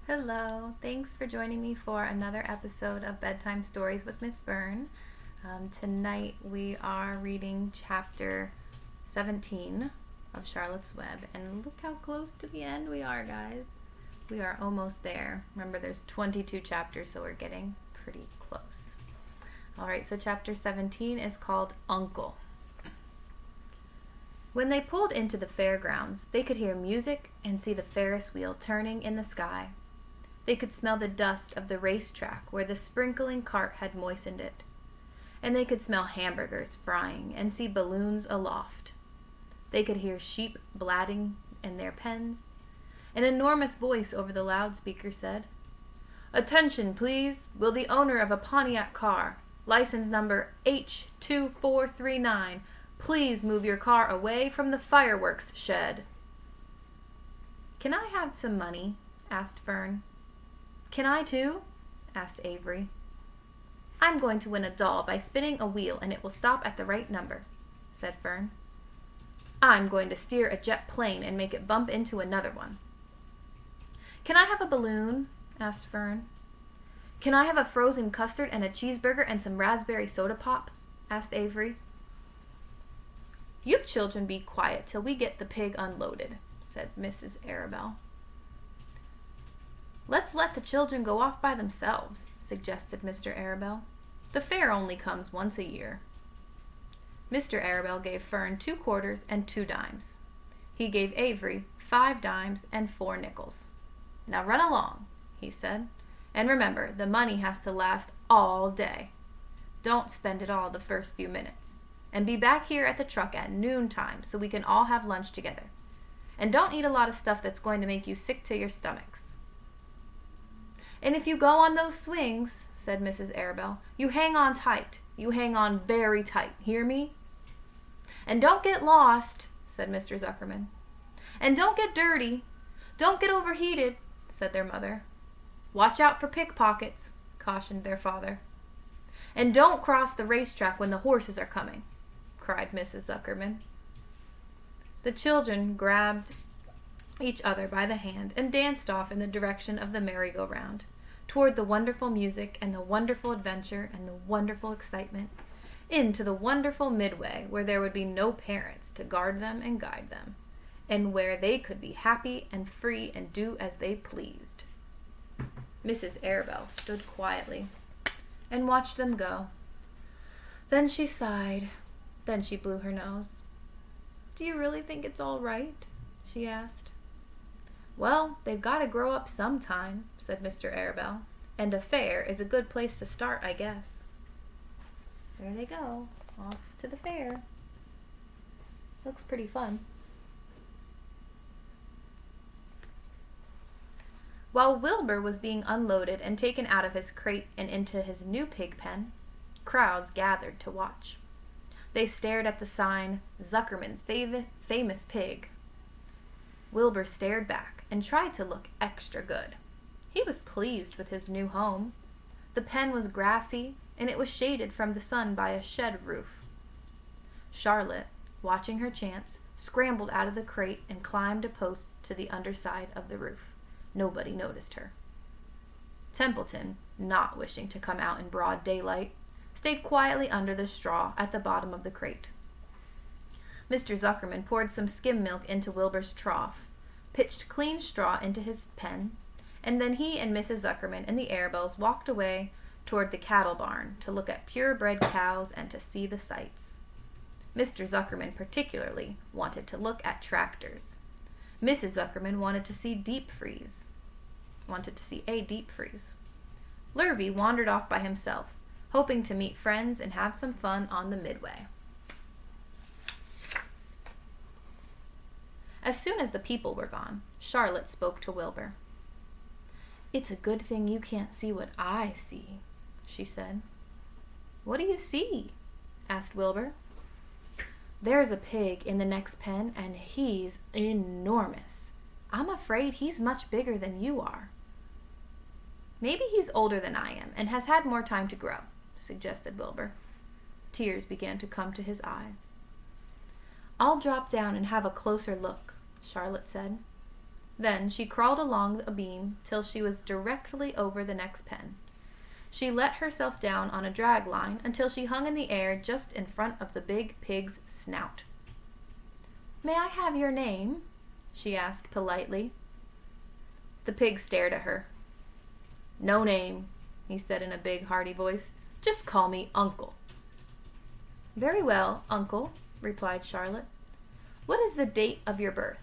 Hello, thanks for joining me for another episode of Bedtime Stories with Miss Byrne. Tonight we are reading chapter 17 of Charlotte's Web, and look how close to the end we are, guys. We are almost there. Remember, there's 22 chapters, so we're getting pretty close. Alright, so chapter 17 is called Uncle. When they pulled into the fairgrounds, they could hear music and see the Ferris wheel turning in the sky. They could smell the dust of the racetrack where the sprinkling cart had moistened it. And they could smell hamburgers frying and see balloons aloft. They could hear sheep blatting in their pens. An enormous voice over the loudspeaker said, "Attention, please. Will the owner of a Pontiac car, license number H2439, please move your car away from the fireworks shed?" "Can I have some money?" asked Fern. "Can I too?" asked Avery. "I'm going to win a doll by spinning a wheel and it will stop at the right number," said Fern. "I'm going to steer a jet plane and make it bump into another one." "Can I have a balloon?" asked Fern. "Can I have a frozen custard and a cheeseburger and some raspberry soda pop?" asked Avery. "You children be quiet till we get the pig unloaded," said Mrs. Arabelle. "Let's let the children go off by themselves," suggested Mr. Arabelle. "The fair only comes once a year." Mr. Arabelle gave Fern 2 quarters and 2 dimes. He gave Avery 5 dimes and 4 nickels. "Now run along," he said. "And remember, the money has to last all day. Don't spend it all the first few minutes. And be back here at the truck at noontime so we can all have lunch together. And don't eat a lot of stuff that's going to make you sick to your stomachs. And if you go on those swings," said Mrs. Arabelle, "you hang on tight. You hang on very tight. Hear me?" "And don't get lost," said Mr. Zuckerman. "And don't get dirty. Don't get overheated," said their mother. "Watch out for pickpockets," cautioned their father. "And don't cross the racetrack when the horses are coming," cried Mrs. Zuckerman. The children grabbed each other by the hand and danced off in the direction of the merry-go-round, toward the wonderful music and the wonderful adventure and the wonderful excitement, into the wonderful midway where there would be no parents to guard them and guide them, and where they could be happy and free and do as they pleased. Mrs. Arabelle stood quietly and watched them go. Then she sighed. Then she blew her nose. "Do you really think it's all right?" she asked. "Well, they've got to grow up sometime," said Mr. Arabelle, "and a fair is a good place to start, I guess." There they go, off to the fair. Looks pretty fun. While Wilbur was being unloaded and taken out of his crate and into his new pig pen, crowds gathered to watch. They stared at the sign, "Zuckerman's famous pig." Wilbur stared back and tried to look extra good. He was pleased with his new home. The pen was grassy, and it was shaded from the sun by a shed roof. Charlotte, watching her chance, scrambled out of the crate and climbed a post to the underside of the roof. Nobody noticed her. Templeton, not wishing to come out in broad daylight, stayed quietly under the straw at the bottom of the crate. Mr. Zuckerman poured some skim milk into Wilbur's trough, pitched clean straw into his pen, and then he and Mrs. Zuckerman and the Arabelles walked away toward the cattle barn to look at purebred cows and to see the sights. Mr. Zuckerman particularly wanted to look at tractors. Mrs. Zuckerman wanted to see a deep freeze. Lurvy wandered off by himself, hoping to meet friends and have some fun on the midway. As soon as the people were gone, Charlotte spoke to Wilbur. "It's a good thing you can't see what I see," she said. "What do you see?" asked Wilbur. "There's a pig in the next pen, and he's enormous. I'm afraid he's much bigger than you are." "Maybe he's older than I am and has had more time to grow," suggested Wilbur. Tears began to come to his eyes. "I'll drop down and have a closer look," Charlotte said. Then she crawled along a beam till she was directly over the next pen. She let herself down on a drag line until she hung in the air just in front of the big pig's snout. "May I have your name?" she asked politely. The pig stared at her. "No name," he said in a big, hearty voice. "Just call me Uncle." "Very well, Uncle," replied Charlotte. "What is the date of your birth?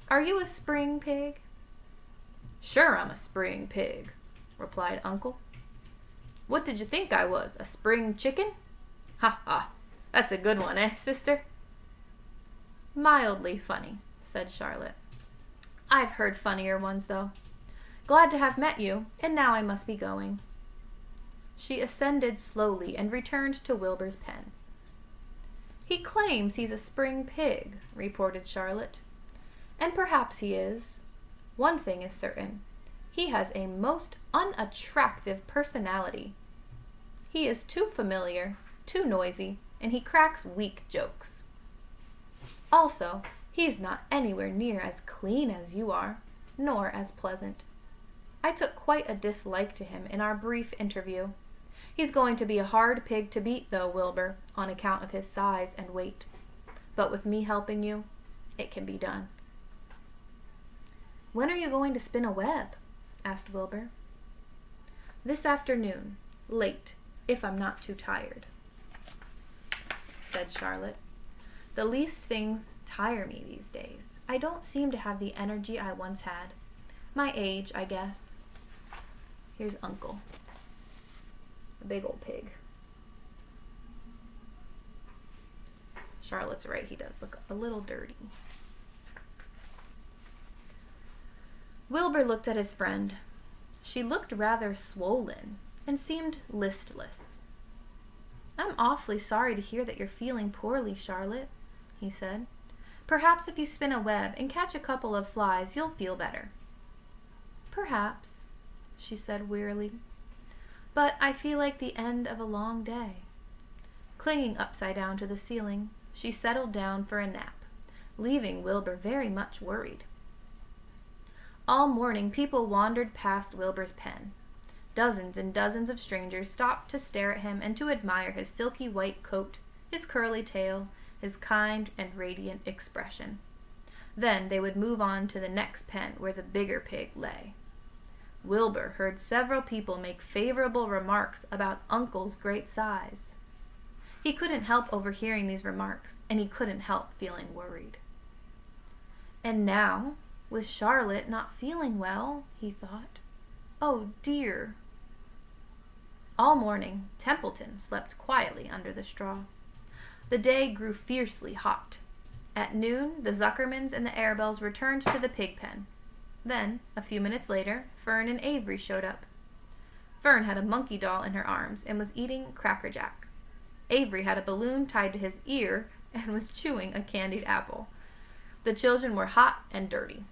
Are you a spring pig?" "Sure I'm a spring pig," replied Uncle. "What did you think I was, a spring chicken? Ha ha, that's a good one, eh, sister?" "Mildly funny," said Charlotte. "I've heard funnier ones, though. Glad to have met you, and now I must be going." She ascended slowly and returned to Wilbur's pen. "He claims he's a spring pig," reported Charlotte. "And perhaps he is. One thing is certain. He has a most unattractive personality. He is too familiar, too noisy, and he cracks weak jokes. Also, he's not anywhere near as clean as you are, nor as pleasant. I took quite a dislike to him in our brief interview. He's going to be a hard pig to beat, though, Wilbur, on account of his size and weight. But with me helping you, it can be done." "When are you going to spin a web?" asked Wilbur. "This afternoon, late, if I'm not too tired," said Charlotte. "The least things tire me these days. I don't seem to have the energy I once had. My age, I guess." Here's Uncle. A big old pig. Charlotte's right, he does look a little dirty. Wilbur looked at his friend. She looked rather swollen and seemed listless. "I'm awfully sorry to hear that you're feeling poorly, Charlotte," he said. "Perhaps if you spin a web and catch a couple of flies, you'll feel better." "Perhaps," she said wearily. "But I feel like the end of a long day." Clinging upside down to the ceiling, she settled down for a nap, leaving Wilbur very much worried. All morning people wandered past Wilbur's pen. Dozens and dozens of strangers stopped to stare at him and to admire his silky white coat, his curly tail, his kind and radiant expression. Then they would move on to the next pen where the bigger pig lay. Wilbur heard several people make favorable remarks about Uncle's great size. He couldn't help overhearing these remarks, and he couldn't help feeling worried. And now, with Charlotte not feeling well, he thought, "Oh dear." All morning, Templeton slept quietly under the straw. The day grew fiercely hot. At noon, the Zuckermans and the Arabels returned to the pig pen. Then, a few minutes later, Fern and Avery showed up. Fern had a monkey doll in her arms and was eating Cracker Jack. Avery had a balloon tied to his ear and was chewing a candied apple. The children were hot and dirty.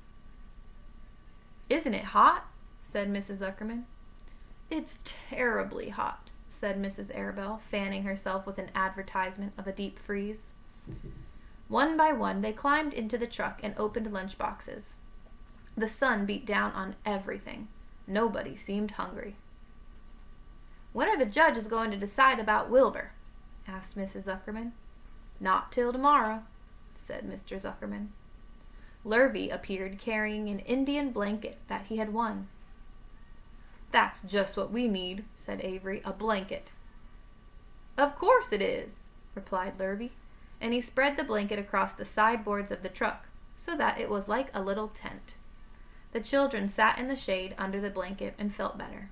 "Isn't it hot?" said Mrs. Zuckerman. "It's terribly hot," said Mrs. Arabel, fanning herself with an advertisement of a deep freeze. One by one, they climbed into the truck and opened lunch boxes. The sun beat down on everything. Nobody seemed hungry. "When are the judges going to decide about Wilbur?" asked Mrs. Zuckerman. "Not till tomorrow," said Mr. Zuckerman. Lurvy appeared carrying an Indian blanket that he had won. "That's just what we need," said Avery, "a blanket." "Of course it is," replied Lurvy, and he spread the blanket across the sideboards of the truck so that it was like a little tent. The children sat in the shade under the blanket and felt better.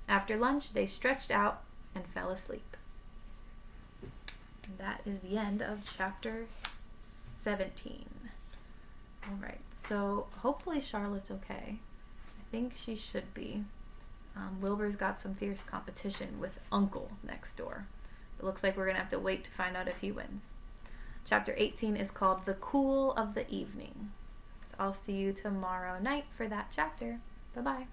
After lunch, they stretched out and fell asleep. And that is the end of chapter 17. All right, so hopefully Charlotte's okay. I think she should be. Wilbur's got some fierce competition with Uncle next door. It looks like we're going to have to wait to find out if he wins. Chapter 18 is called The Cool of the Evening. So I'll see you tomorrow night for that chapter. Bye-bye.